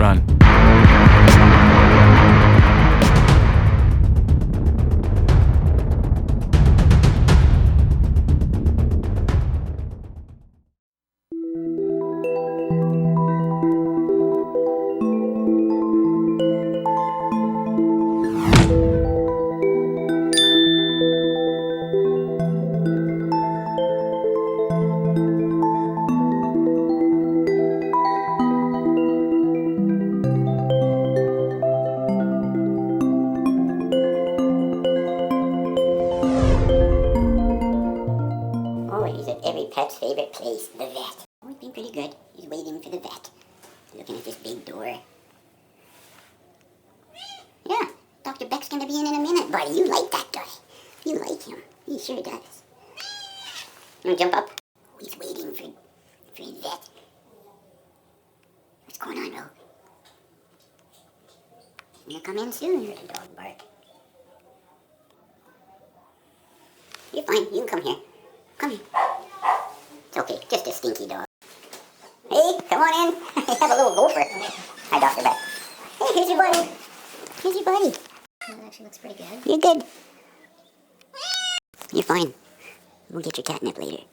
run. Every pet's favorite place, the vet. Oh, he's been pretty good. He's waiting for the vet. Looking at this big door. Yeah, Dr. Beck's gonna be in a minute, buddy. You like that guy. You like him. He sure does. You wanna jump up? Oh, he's waiting for the vet. What's going on, Ro? He's gonna come in soon. Heard the dog bark. You're fine. You can come here. Come here. It's okay, just a stinky dog. Hey, come on in. I have a little gopher. Hi, Dr. Beck. Hey, here's your buddy. Here's your buddy. That actually looks pretty good. You're good. You're fine. We'll get your catnip later.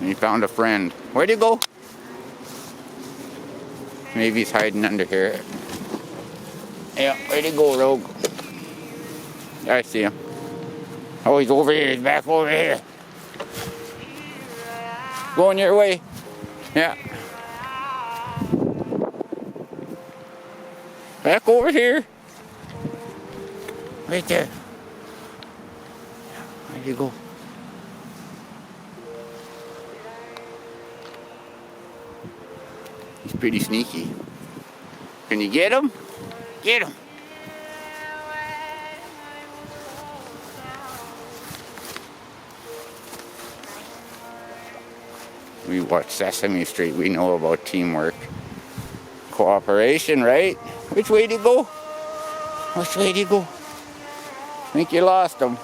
He found a friend. Where'd he go? Maybe he's hiding under here. Yeah, where'd he go, Rogue? I see him. Oh, he's over here. He's back over here. Going your way. Yeah. Back over here. Right there. Where'd you go? He's pretty sneaky. Can you get him? Get him. We watch Sesame Street. We know about teamwork. Cooperation, right? Which way do you go? Which way do you go? I think you lost him.